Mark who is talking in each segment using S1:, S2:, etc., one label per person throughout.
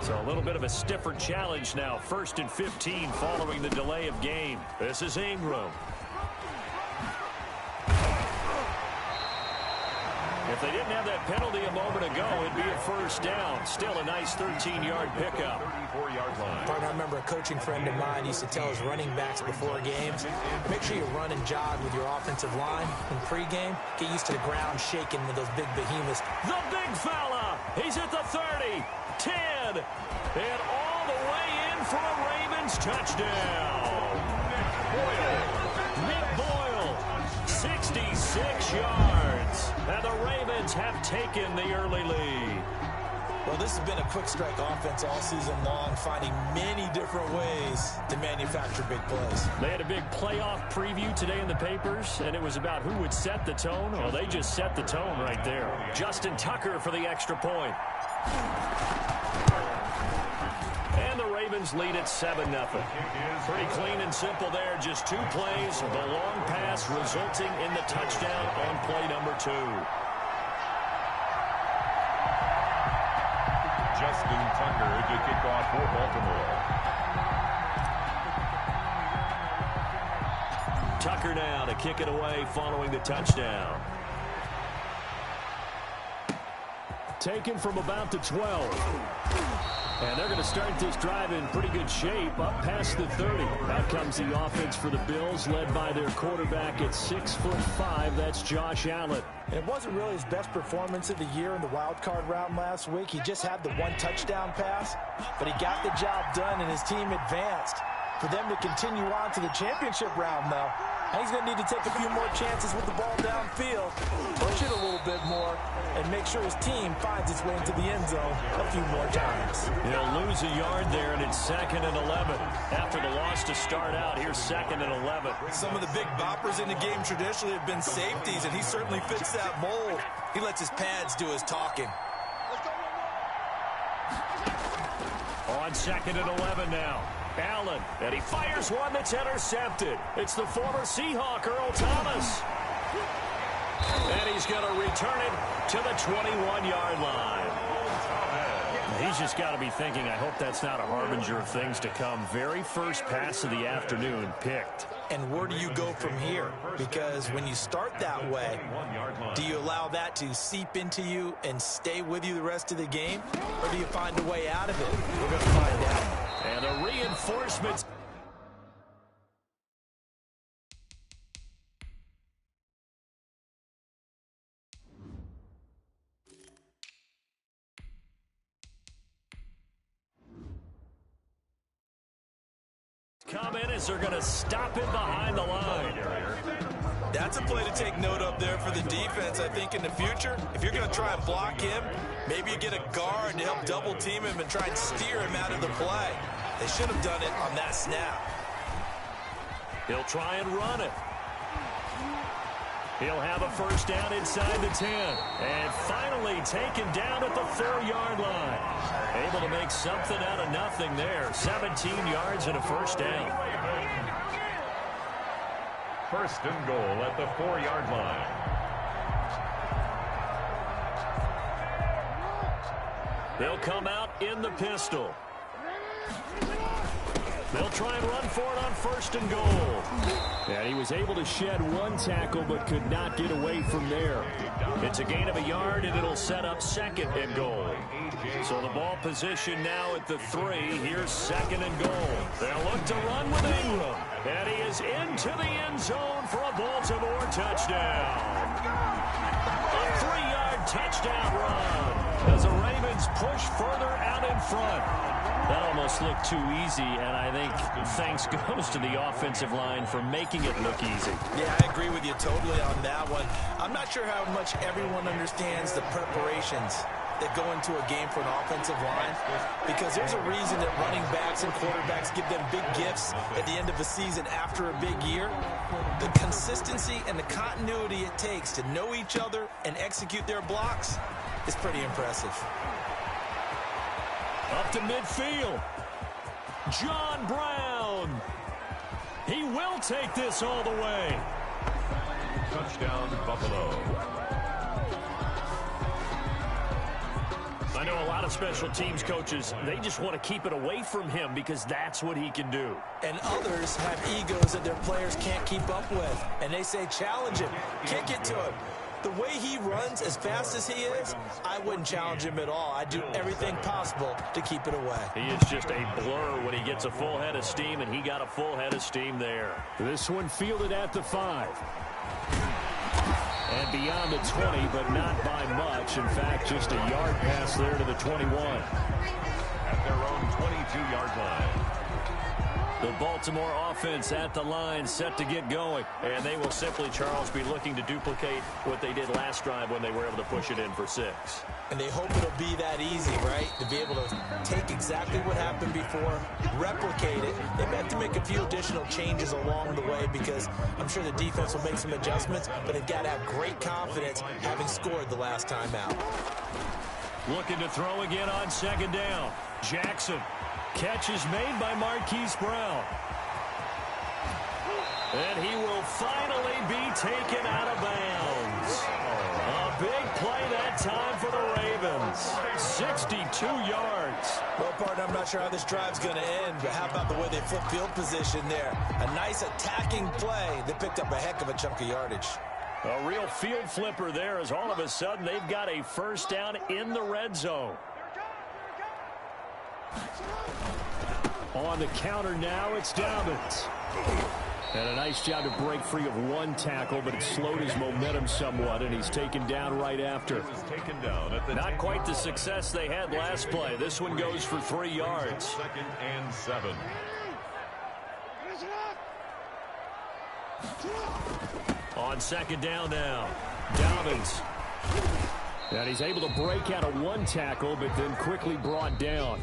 S1: So a little bit of a stiffer challenge now. 1st and 15 following the delay of game. This is Ingram. If they didn't have that penalty a moment ago, it'd be a first down. Still a nice 13-yard pickup.
S2: 34-yard line.
S3: I remember a coaching friend of mine used to tell his running backs before games, make sure you run and jog with your offensive line in pregame. Get used to the ground shaking with those big behemoths.
S1: The big fella. He's at the 30, 10, and all the way in for a Ravens touchdown. Nick Boyle, 66 yards. And the Ravens have taken the early lead.
S3: Well, this has been a quick strike offense all season long, finding many different ways to manufacture big plays.
S1: They had a big playoff preview today in the papers, and it was about who would set the tone. Well, they just set the tone right there. Justin Tucker for the extra point. And the Ravens lead at 7-0. Pretty clean and simple there. Just 2 plays. The long pass resulting in the touchdown on play number 2.
S2: Justin Tucker to kick off for Baltimore.
S1: Tucker now to kick it away following the touchdown. Taken from about the 12. And they're going to start this drive in pretty good shape, up past the 30. Out comes the offense for the Bills, led by their quarterback at 6'5". That's Josh Allen.
S3: It wasn't really his best performance of the year in the wild card round last week. He just had the 1 touchdown pass, but he got the job done and his team advanced. For them to continue on to the championship round, though, he's going to need to take a few more chances with the ball downfield, push it a little bit more, and make sure his team finds its way into the end zone a few more times.
S1: He'll lose a yard there, and it's 2nd and 11. After the loss to start out, here's 2nd and 11.
S4: Some of the big boppers in the game traditionally have been safeties, and he certainly fits that mold. He lets his pads do his talking.
S1: On 2nd and 11 now. Allen, and he fires one that's intercepted. It's the former Seahawk, Earl Thomas. And he's going to return it to the 21-yard line. He's just got to be thinking, I hope that's not a harbinger of things to come. Very first pass of the afternoon picked.
S3: And where do you go from here? Because when you start that way, do you allow that to seep into you and stay with you the rest of the game? Or do you find a way out of it? We're going to find out.
S1: And the reinforcements. Come in as they're going to stop it behind the line.
S4: That's a play to take note of there for the defense. I think in the future, if you're going to try and block him, maybe you get a guard to help double team him and try and steer him out of the play. They should have done it on that snap.
S1: He'll try and run it. He'll have a first down inside the 10. And finally taken down at the 4-yard line. Able to make something out of nothing there. 17 yards and a first down.
S2: 1st and goal at the 4-yard line.
S1: They'll come out in the pistol. They'll try and run for it on 1st and goal. And he was able to shed 1 tackle but could not get away from there. It's a gain of a yard, and it'll set up 2nd and goal. So the ball position now at the 3. Here's 2nd and goal. They'll look to run with Ingram. And he is into the end zone for a Baltimore touchdown. A 3-yard touchdown run as the Ravens push further out in front. That almost looked too easy, and I think thanks goes to the offensive line for making it look easy.
S3: Yeah, I agree with you totally on that one. I'm not sure how much everyone understands the preparations that go into a game for an offensive line, because there's a reason that running backs and quarterbacks give them big gifts at the end of the season after a big year. The consistency and the continuity it takes to know each other and execute their blocks is pretty impressive.
S1: Up to midfield. John Brown. He will take this all the way.
S2: Touchdown, Buffalo.
S1: I know a lot of special teams coaches, they just want to keep it away from him because that's what he can do.
S3: And others have egos that their players can't keep up with. And they say, challenge him, kick it to him. The way he runs, as fast as he is, I wouldn't challenge him at all. I'd do everything possible to keep it away.
S1: He is just a blur when he gets a full head of steam, and he got a full head of steam there. This one fielded at the 5. And beyond the 20, but not by much. In fact, just a yard pass there to the 21.
S2: At their own 22-yard line.
S1: The Baltimore offense at the line, set to get going. And they will simply, Charles, be looking to duplicate what they did last drive when they were able to push it in for 6.
S3: And they hope it'll be that easy, right? To be able to take exactly what happened before, replicate it. They may have to make a few additional changes along the way because I'm sure the defense will make some adjustments, but they've got to have great confidence having scored the last time out.
S1: Looking to throw again on 2nd down. Jackson. Catch is made by Marquise Brown. And he will finally be taken out of bounds. A big play that time for the Ravens. 62 yards.
S3: Well, partner, I'm not sure how this drive's going to end, but how about the way they flip field position there? A nice attacking play that picked up a heck of a chunk of yardage.
S1: A real field flipper there as all of a sudden they've got a first down in the red zone. On the counter now, it's Dobbins. And a nice job to break free of one tackle, but it slowed his momentum somewhat, and he's taken down right after. Not quite the success they had last play. This one goes for 3 yards.
S2: 2nd and 7.
S1: On 2nd down now, Dobbins. And he's able to break out of one tackle, but then quickly brought down.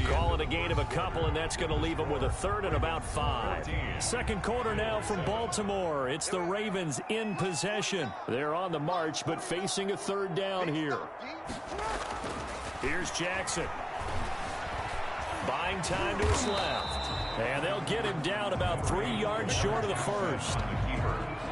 S1: Call it a gain of a couple, and that's going to leave him with a 3rd and about 5. Second quarter now from Baltimore. It's the Ravens in possession. They're on the march, but facing a 3rd down here. Here's Jackson. Buying time to his left. And they'll get him down about 3 yards short of the first.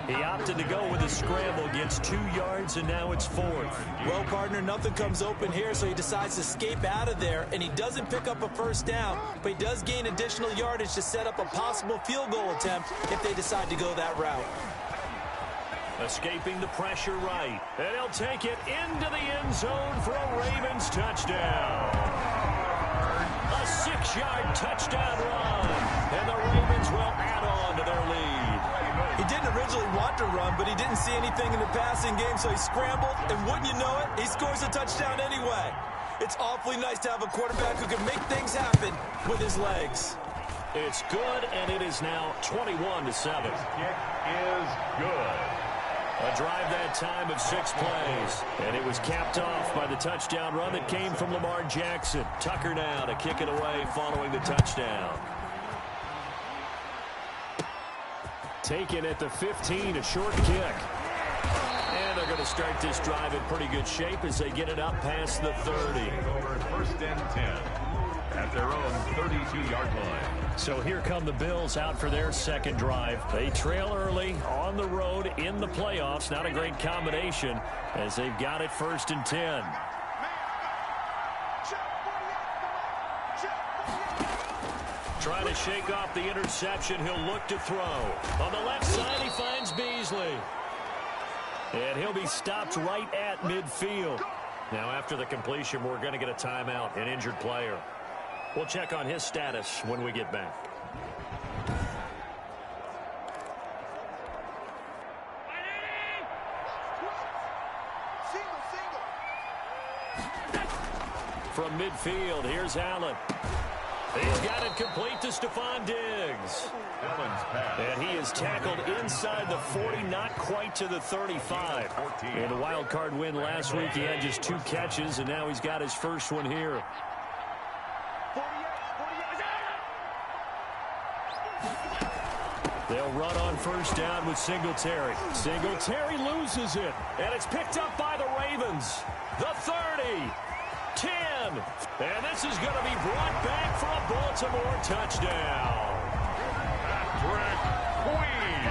S1: He opted to go with a scramble, gets 2 yards, and now it's 4th.
S3: Well, partner, nothing comes open here, so he decides to escape out of there, and he doesn't pick up a first down, but he does gain additional yardage to set up a possible field goal attempt if they decide to go that route.
S1: Escaping the pressure right, and he'll take it into the end zone for a Ravens touchdown. A 6-yard touchdown run, and the Ravens will add on to their lead.
S3: He didn't originally want to run, but he didn't see anything in the passing game, so he scrambled, and wouldn't you know it, he scores a touchdown anyway. It's awfully nice to have a quarterback who can make things happen with his legs.
S1: It's good, and it is now 21-7.
S2: Kick is good.
S1: A drive that time of 6 plays, and it was capped off by the touchdown run that came from Lamar Jackson. Tucker now to kick it away following the touchdown. Taken at the 15, a short kick. And they're going to start this drive in pretty good shape as they get it up past the 30.
S2: Over 1st and 10 at their own 32-yard line.
S1: So here come the Bills out for their second drive. They trail early on the road in the playoffs. Not a great combination as they've got it 1st and 10. Trying to shake off the interception. He'll look to throw. On the left side, he finds Beasley. And he'll be stopped right at midfield. Now, after the completion, we're going to get a timeout, an injured player. We'll check on his status when we get back. From midfield, here's Allen. He's got it complete to Stephon Diggs. And he is tackled inside the 40, not quite to the 35. In the wild card win last week, he had just 2 catches, and now he's got his first one here. They'll run on 1st down with Singletary. Singletary loses it, and it's picked up by the Ravens. The 30. 10. And this is going to be brought back for a Baltimore touchdown.
S2: Patrick Queen.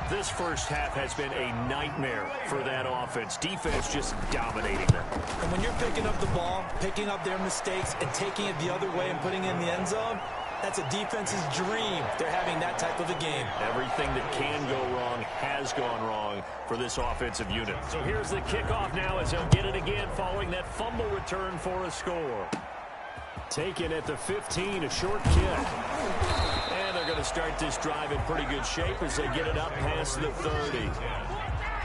S1: This first half has been a nightmare for that offense. Defense just dominating them.
S3: And when you're picking up the ball, picking up their mistakes, and taking it the other way and putting it in the end zone, that's a defense's dream. They're having that type of a game.
S1: Everything that can go wrong has gone wrong for this offensive unit. So here's the kickoff now as they'll get it again following that fumble return for a score. Taken at the 15, a short kick. And they're going to start this drive in pretty good shape as they get it up past the 30.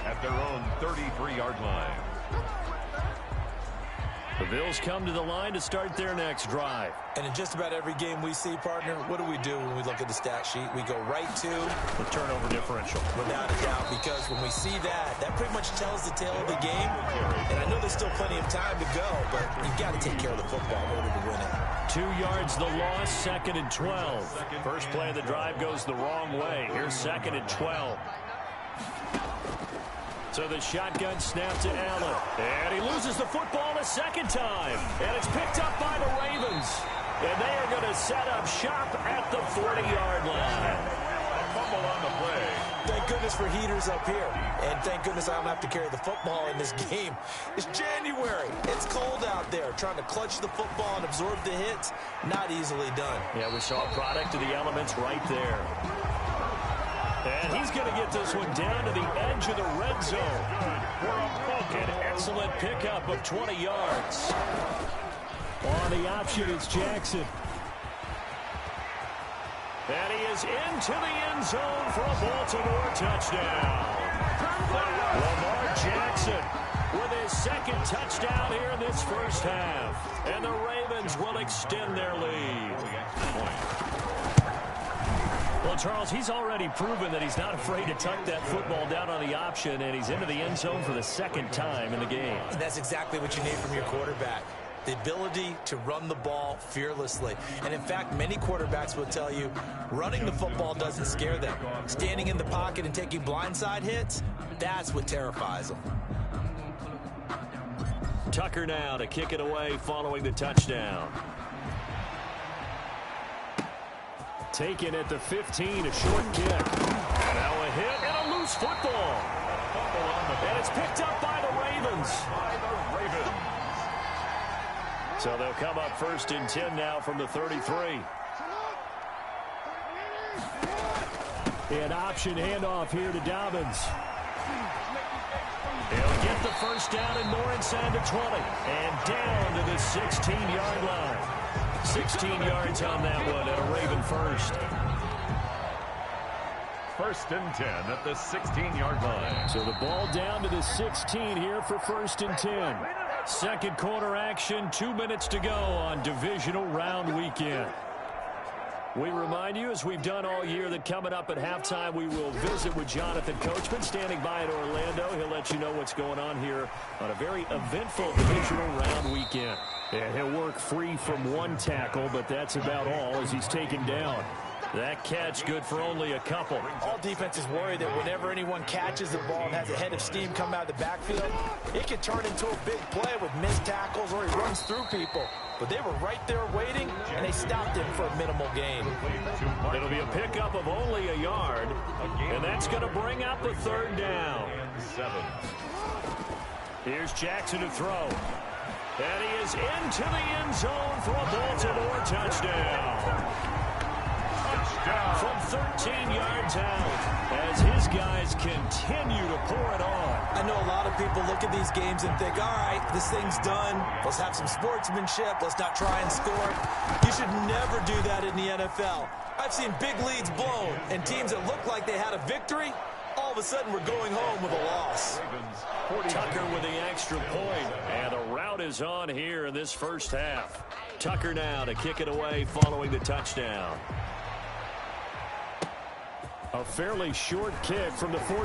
S2: At their own 33-yard line.
S1: The Bills come to the line to start their next drive.
S3: And in just about every game we see, partner, what do we do when we look at the stat sheet? We go right to
S1: the turnover differential.
S3: Without a doubt, because when we see that, that pretty much tells the tale of the game. And I know there's still plenty of time to go, but you've got to take care of the football in order to win it.
S1: 2 yards the loss, 2nd and 12. First play of the drive goes the wrong way. Here's 2nd and 12. So the shotgun snap to Allen. And he loses the football a second time. And it's picked up by the Ravens. And they are going to set up shop at the 40-yard line.
S2: A fumble on the play.
S3: Thank goodness for heaters up here. And thank goodness I don't have to carry the football in this game. It's January. It's cold out there. Trying to clutch the football and absorb the hits, not easily done.
S1: Yeah, we saw a product of the elements right there. And he's going to get this one down to the edge of the red zone. An excellent pickup of 20 yards. On the option, it's Jackson. And he is into the end zone for a Baltimore touchdown. Lamar Jackson with his second touchdown here in this first half. And the Ravens will extend their lead. Well, Charles, he's already proven that he's not afraid to tuck that football down on the option, and he's into the end zone for the second time in the game.
S3: And that's exactly what you need from your quarterback. The ability to run the ball fearlessly. And in fact, many quarterbacks will tell you running the football doesn't scare them. Standing in the pocket and taking blindside hits, that's what terrifies them.
S1: Tucker now to kick it away following the touchdown. Taken at the 15, a short kick. Now a hit and a loose football. And it's picked up by the Ravens. So they'll come up 1st and 10 now from the 33. An option handoff here to Dobbins. He'll get the first down and more inside the 20. And down to the 16-yard line. 16 yards on that one at a Raven first.
S2: 1st and 10 at the 16-yard line.
S1: So the ball down to the 16 here for 1st and 10. Second quarter action, 2 minutes to go on divisional round weekend. We remind you, as we've done all year, that coming up at halftime, we will visit with Jonathan Coachman standing by in Orlando. He'll let you know what's going on here on a very eventful divisional round weekend. And he'll work free from one tackle, but that's about all as he's taken down. That catch good for only a couple.
S3: All defenses worry that whenever anyone catches the ball and has a head of steam come out of the backfield, it can turn into a big play with missed tackles or he runs through people. But they were right there waiting, and they stopped him for a minimal gain.
S1: It'll be a pickup of only a yard, and that's going to bring up the 3rd down.
S2: 7.
S1: Here's Jackson to throw. And he is into the end zone for a Baltimore touchdown. From 13 yards out as his guys continue to pour it on.
S3: I know a lot of people look at these games and think, all right, this thing's done. Let's have some sportsmanship. Let's not try and score. You should never do that in the NFL. I've seen big leads blown and teams that look like they had a victory, all of a sudden we're going home with a loss.
S1: Tucker with the extra point, and the route is on here in this first half. Tucker now to kick it away following the touchdown. A fairly short kick from the 14.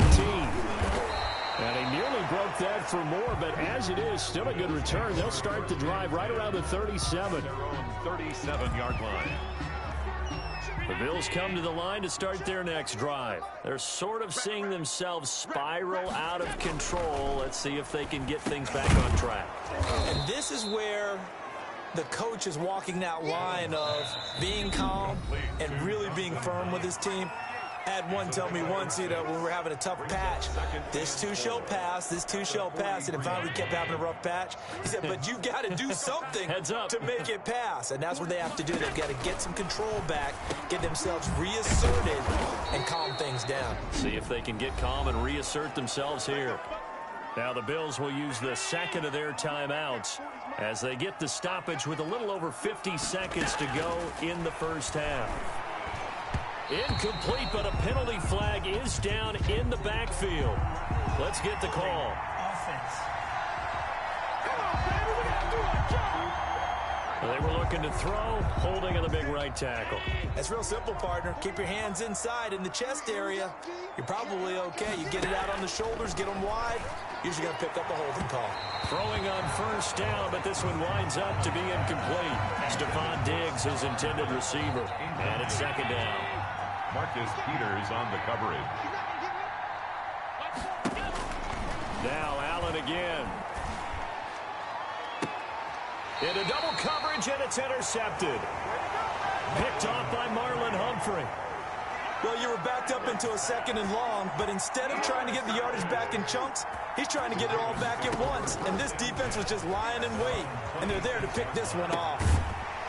S1: And he nearly broke that for more, but as it is, still a good return. They'll start the drive right around the 37.
S2: 37-yard line.
S1: The Bills come to the line to start their next drive. They're sort of seeing themselves spiral out of control. Let's see if they can get things back on track.
S3: And this is where the coach is walking that line of being calm and really being firm with his team. Had one tell me once, when we're having a tough patch, this too shall pass, this too shall pass, and it finally kept having a rough patch. He said, but you got to do something to make it pass, and that's what they have to do. They've got to get some control back, get themselves reasserted, and calm things down.
S1: See if they can get calm and reassert themselves here. Now the Bills will use the second of their timeouts as they get the stoppage with a little over 50 seconds to go in the first half. Incomplete, but a penalty flag is down in the backfield. Let's get the call. They were looking to throw, holding on the big right tackle.
S3: That's real simple, partner. Keep your hands inside in the chest area. You're probably okay. You get it out on the shoulders, get them wide. Usually going to pick up a holding call.
S1: Throwing on first down, but this one winds up to be incomplete. Stephon Diggs, his intended receiver. And it's second down.
S2: Marcus Peters on the coverage.
S1: Now Allen again. Into double coverage, and it's intercepted. Picked off by Marlon Humphrey.
S3: Well, you were backed up into a second and long, but instead of trying to get the yardage back in chunks, he's trying to get it all back at once. And this defense was just lying in wait, and they're there to pick this one off.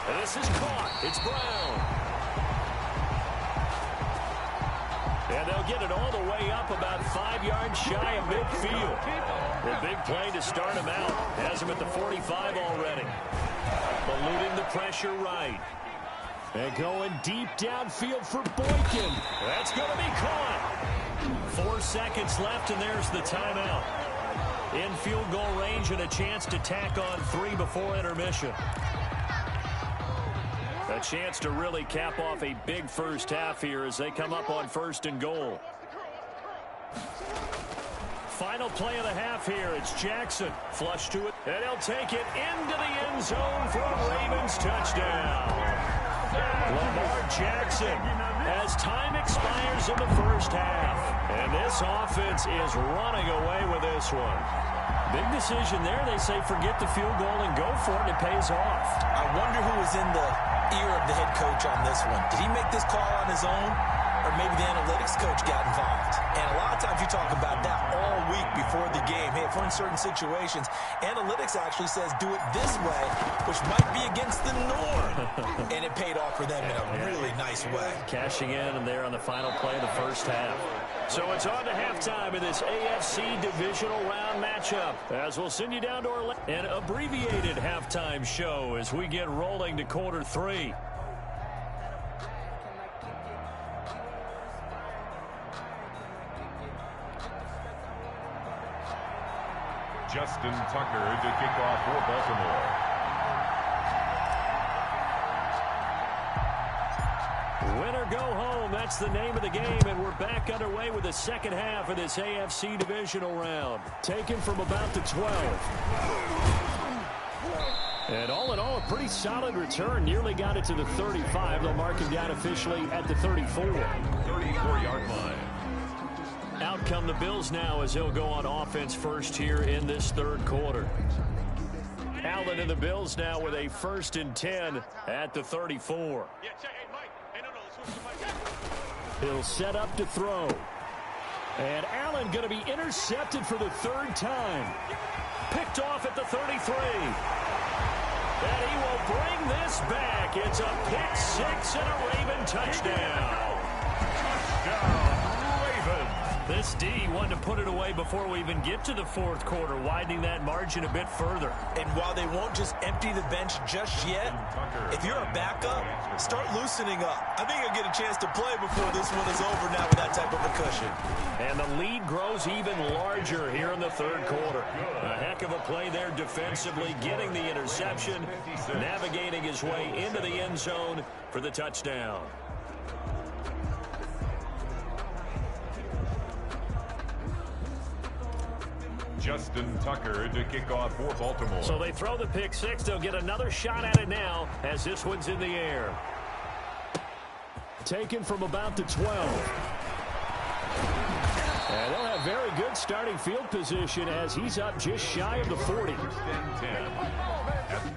S1: And this is caught. It's Brown. And they'll get it all the way up about 5 yards shy of midfield. A big play to start him out. Has him at the 45 already. Eluding the pressure right. And going deep downfield for Boykin. That's going to be caught. 4 seconds left, and there's the timeout. In field goal range and a chance to tack on 3 before intermission. A chance to really cap off a big first half here as they come up on 1st and goal. Final play of the half here. It's Jackson. Flush to it. And he'll take it into the end zone for a Ravens touchdown. Lamar Jackson as time expires in the first half. And this offense is running away with this one. Big decision there. They say forget the field goal and go for it. It pays off.
S3: I wonder who was in the ear of the head coach on this one. Did he make this call on his own? Or maybe the analytics coach got involved. And a lot of times you talk about that all week before the game. Hey, if we're in certain situations, analytics actually says do it this way, which might be against the norm. And it paid off for them in a really nice way.
S1: Cashing in and there on the final play of the first half. So it's on to halftime in this AFC divisional round matchup. As we'll send you down to an abbreviated halftime show as we get rolling to quarter 3.
S2: Justin Tucker to kick off for Baltimore.
S1: Win or go home, that's the name of the game, and we're back underway with the second half of this AFC divisional round. Taken from about the 12. And all in all, a pretty solid return. Nearly got it to the 35. They'll mark him down officially at the 34.
S2: 34-yard line.
S1: Out come the Bills now as they'll go on offense first here in this third quarter. Allen and the Bills now with a 1st and 10 at the 34. He'll set up to throw. And Allen going to be intercepted for the 3rd time. Picked off at the 33. And he will bring this back. It's a pick 6 and a Raven touchdown. This D wanted to put it away before we even get to the 4th quarter, widening that margin a bit further.
S3: And while they won't just empty the bench just yet, if you're a backup, start loosening up. I think you'll get a chance to play before this one is over now with that type of a cushion.
S1: And the lead grows even larger here in the 3rd quarter. A heck of a play there defensively, getting the interception, navigating his way into the end zone for the touchdown.
S2: Justin Tucker to kick off for Baltimore.
S1: So they throw the pick 6. They'll get another shot at it now as this one's in the air. Taken from about the 12. And they'll have very good starting field position as he's up just shy of the 40.
S2: 1st and 10.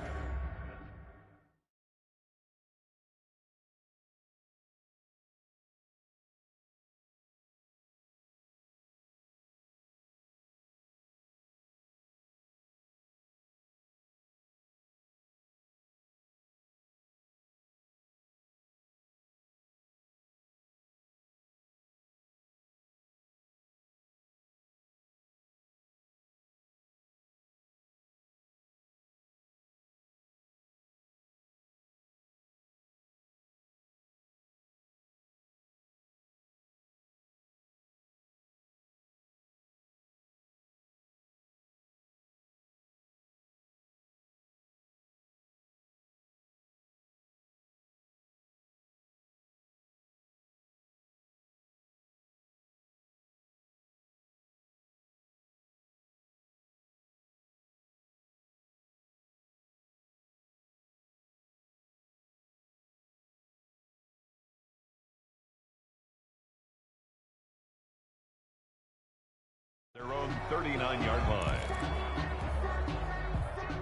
S2: Their own 39-yard line.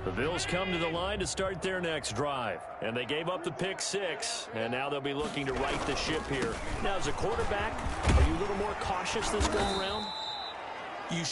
S1: The Bills come to the line to start their next drive. And they gave up the pick 6. And now they'll be looking to right the ship here. Now, as a quarterback, are you a little more cautious this go around?
S3: You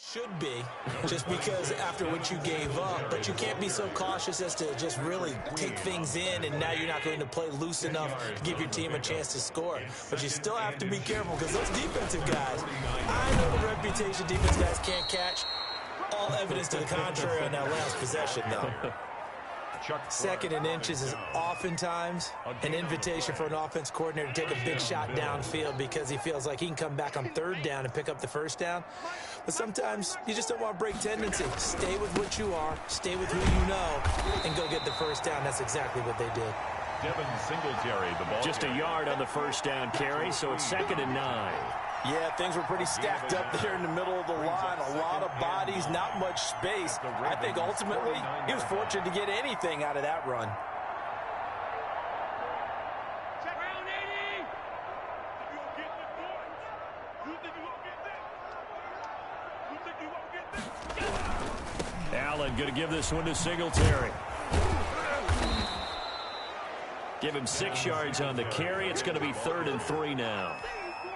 S3: should be, just because after what you gave up, but you can't be so cautious as to just really take things in, and now you're not going to play loose enough to give your team a chance to score. But you still have to be careful, because those defensive guys, I know the reputation defense guys can't catch. All evidence to the contrary on that last possession, though. Second and inches is oftentimes an invitation for an offense coordinator to take a big shot downfield because he feels like he can come back on third down and pick up the first down. But sometimes you just don't want to break tendency. Stay with what you are, stay with who you know, and go get the first down. That's exactly what they did.
S2: Devin Singletary, the ball.
S1: Just a yard on the first down carry, so it's 2nd and 9.
S3: Yeah, things were pretty stacked up there in the middle of the line. A lot of bodies, not much space. I think ultimately he was fortunate to get anything out of that run.
S1: Allen going to give this one to Singletary. Give him 6 yards on the carry. It's going to be 3rd and 3 now.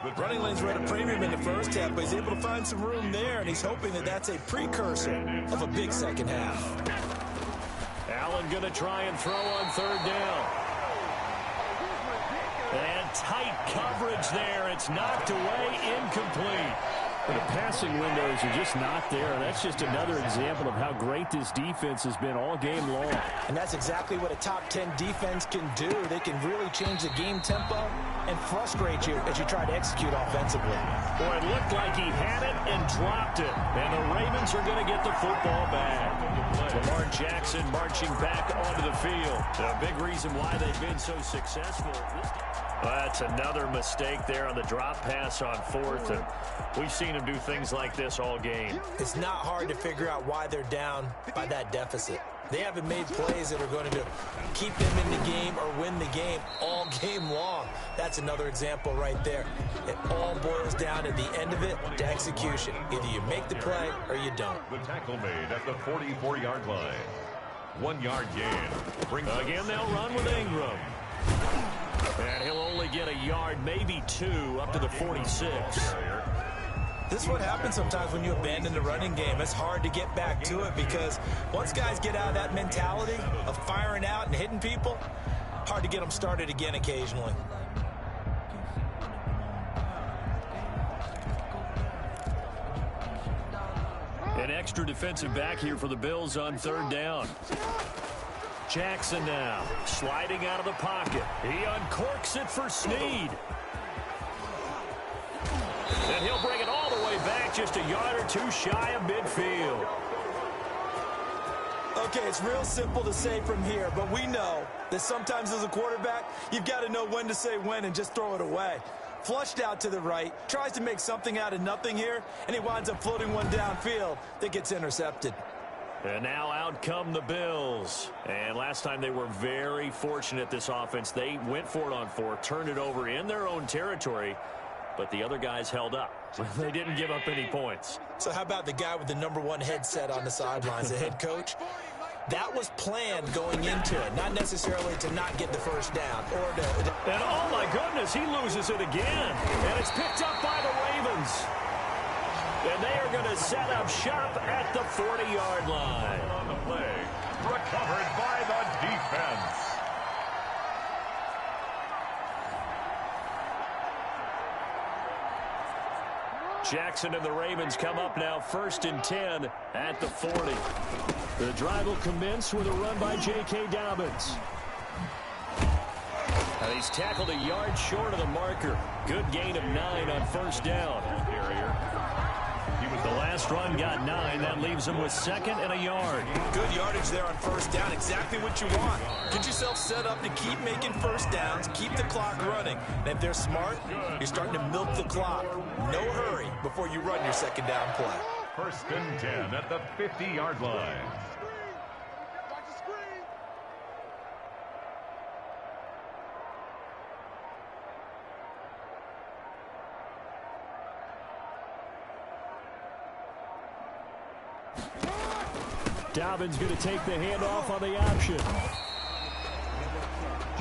S3: The running lanes were at a premium in the first half, but he's able to find some room there, and he's hoping that that's a precursor of a big second half.
S1: Allen going to try and throw on 3rd down. And tight coverage there. It's knocked away, incomplete.
S5: The passing windows are just not there. That's just another example of how great this defense has been all game long.
S3: And that's exactly what a top 10 defense can do. They can really change the game tempo and frustrate you as you try to execute offensively.
S1: Boy, it looked like he had it and dropped it. And the Ravens are going to get the football back. Lamar Jackson marching back onto the field. A big reason why they've been so successful. That's another mistake there on the drop pass on 4th, and we've seen him do things like this all game.
S3: It's not hard to figure out why they're down by that deficit. They haven't made plays that are going to keep them in the game or win the game all game long. That's another example right there. It all boils down at the end of it to execution. Either you make the play or you don't.
S2: The tackle made at the 44-yard line. 1 yard gain.
S1: Again, they'll run with Ingram. And he'll only get a yard, maybe 2, up to the 46.
S3: This is what happens sometimes when you abandon the running game. It's hard to get back to it because once guys get out of that mentality of firing out and hitting people, hard to get them started again occasionally.
S1: An extra defensive back here for the Bills on 3rd down. Jackson now sliding out of the pocket. He uncorks it for Snead. And he'll bring it all the way back, just a yard or 2 shy of midfield.
S3: Okay, it's real simple to say from here, but we know that sometimes as a quarterback, you've got to know when to say when and just throw it away. Flushed out to the right, tries to make something out of nothing here, and he winds up floating one downfield that gets intercepted.
S1: And now out come the Bills. And last time they were very fortunate, this offense. They went for it on 4th, turned it over in their own territory, but the other guys held up. They didn't give up any points.
S3: So how about the guy with the #1 headset on the sidelines, the head coach? That was planned going into it, not necessarily to not get the first down.
S1: And oh my goodness, he loses it again. And it's picked up by the Ravens. And they are going to set up shop at the 40-yard line.
S2: On the play, recovered by the defense.
S1: Jackson and the Ravens come up now 1st and 10 at the 40. The drive will commence with a run by J.K. Dobbins. And he's tackled a yard short of the marker. Good gain of 9 on 1st down. The last run got 9. That leaves him with 2nd and a yard.
S3: Good yardage there on 1st down. Exactly what you want. Get yourself set up to keep making 1st downs, keep the clock running. And if they're smart, you're starting to milk the clock. No hurry before you run your 2nd down play.
S2: 1st and 10 at the 50-yard line.
S5: Dobbins going to take the handoff on the option.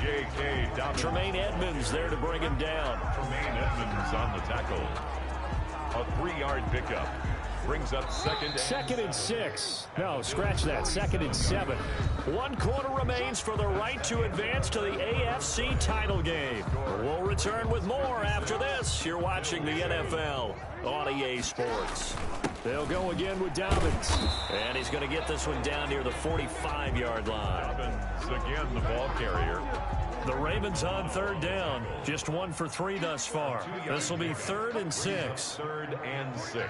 S2: J.K. Dobbins.
S1: Tremaine Edmonds there to bring him down.
S2: Tremaine Edmonds on the tackle. A 3-yard pickup. Brings up second
S5: and 6. No, scratch that. 2nd and 7.
S1: 1 quarter remains for the right to advance to the AFC title game. We'll return with more after this. You're watching the NFL on EA Sports.
S5: They'll go again with Dobbins.
S1: And he's going to get this one down near the 45-yard line.
S2: Dobbins again, the ball carrier.
S1: The Ravens on 3rd down. Just 1 for 3 thus far. This will be 3rd and 6.
S2: 3rd and 6.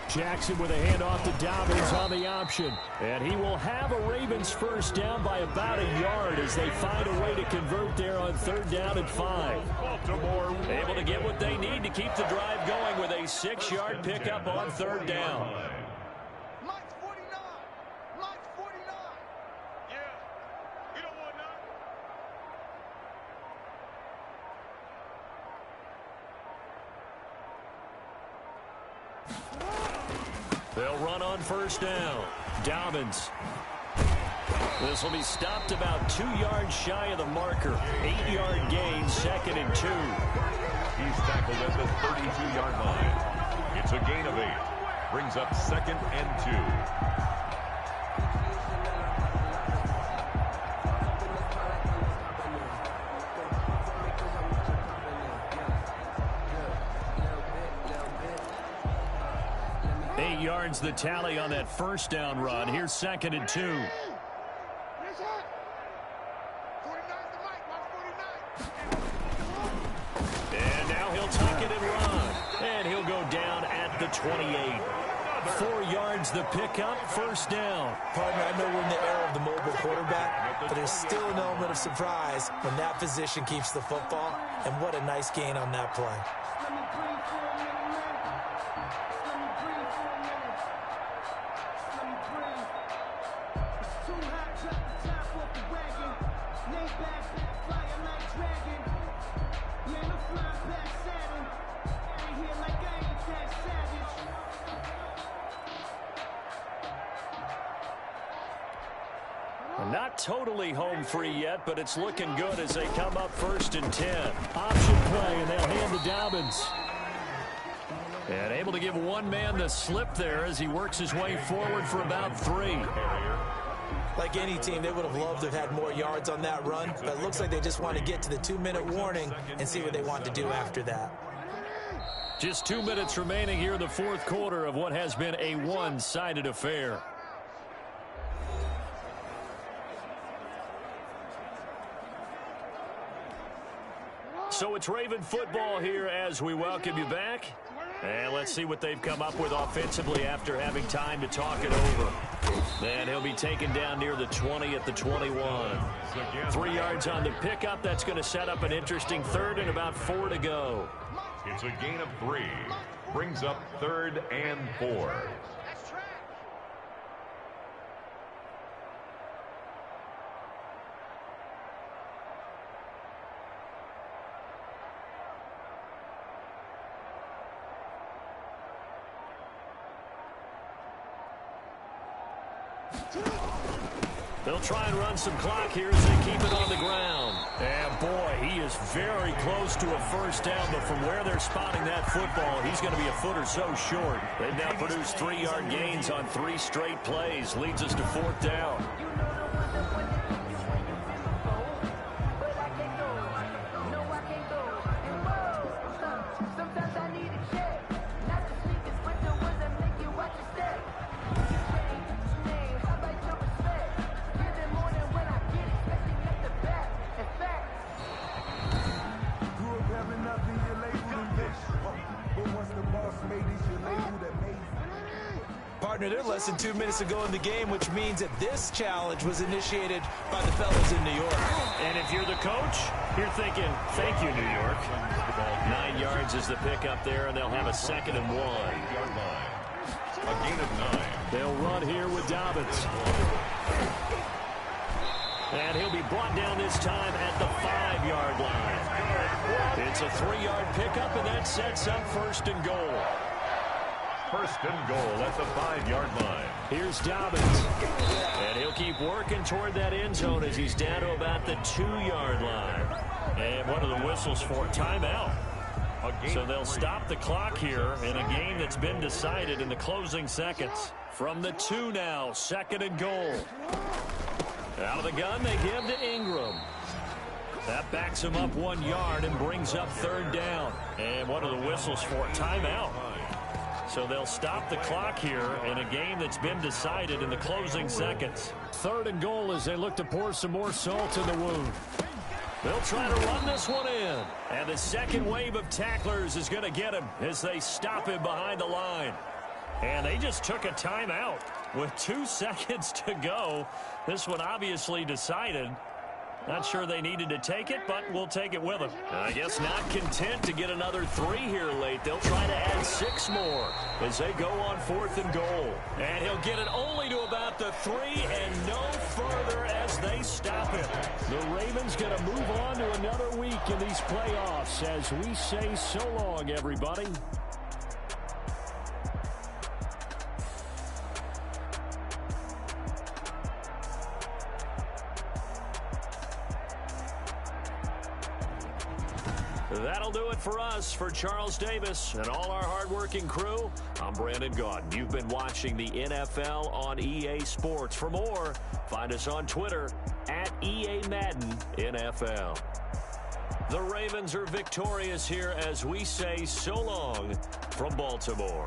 S5: Jackson with a handoff to Dobbins on the option. And he will have a Ravens first down by about a yard as they find a way to convert there on 3rd down and 5.
S2: Baltimore
S1: able to get what they need to keep the drive going with a 6-yard pickup on 3rd down.
S6: Mike's 49. Mike's 49. Yeah. We don't want none.
S1: They'll run on 1st down. Dobbins. This will be stopped about 2 yards shy of the marker. 8-yard gain, 2nd and 2.
S2: He's tackled at the 32-yard line. It's a gain of 8. Brings up 2nd and 2.
S1: 8 yards the tally on that 1st down run. Here's 2nd and 2. And now he'll tuck it and run. And he'll go down at the 28. 4 yards the pickup, 1st down.
S3: Partner, I know we're in the era of the mobile quarterback, but there's still an element of surprise when that position keeps the football. And what a nice gain on that play.
S1: Not totally home free yet, but it's looking good as they come up 1st and 10.
S5: Option play, and they'll hand to Dobbins.
S1: And able to give one man the slip there as he works his way forward for about 3.
S3: Like any team, they would have loved to have had more yards on that run, but it looks like they just want to get to the 2-minute warning and see what they want to do after that.
S1: Just 2 minutes remaining here in the 4th quarter of what has been a one-sided affair. So it's Raven football here as we welcome you back. And let's see what they've come up with offensively after having time to talk it over. And he'll be taken down near the 20 at the 21. 3 yards on the pickup. That's going to set up an interesting 3rd and about 4 to go.
S2: It's a gain of 3. Brings up 3rd and 4.
S1: They'll try and run some clock here as they keep it on the ground. And boy, he is very close to a 1st down, but from where they're spotting that football, he's going to be a foot or so short. They've now produced 3-yard gains on 3 straight plays. Leads us to 4th down.
S3: Partner, they're less than 2 minutes to go in the game, which means that this challenge was initiated by the fellas in New York.
S1: And if you're the coach, you're thinking, thank you, New York. 9 yards is the pickup there, and they'll have a 2nd and 1.
S2: A gain of 9.
S5: They'll run here with Dobbins.
S1: And he'll be brought down this time at the 5-yard line. It's a 3-yard pickup, and that sets up 1st and goal.
S2: first and goal at the 5-yard line.
S5: Here's Dobbins. And he'll keep working toward that end zone as he's down to about the 2-yard line. And what are the whistles for? Timeout. So they'll stop the clock here in a game that's been decided in the closing seconds. From the 2 now, second and goal. Out of the gun, they give to Ingram. That backs him up 1 yard and brings up third down. And what are the whistles for? Timeout. So they'll stop the clock here in a game that's been decided in the closing seconds. Third and goal as they look to pour some more salt in the wound. They'll try to run this one in. And the second wave of tacklers is going to get him as they stop him behind the line. And they just took a timeout with 2 seconds to go. This one obviously decided. Not sure they needed to take it, but we'll take it with them. I guess not content to get another 3 here late. They'll try to add 6 more as they go on 4th and goal. And he'll get it only to about the 3 and no further as they stop it. The Ravens going to move on to another week in these playoffs as we say so long, everybody. That'll do it for us. For Charles Davis and all our hardworking crew, I'm Brandon Gaudin. You've been watching the NFL on EA Sports. For more, find us on Twitter at EA Madden NFL. The Ravens are victorious here as we say so long from Baltimore.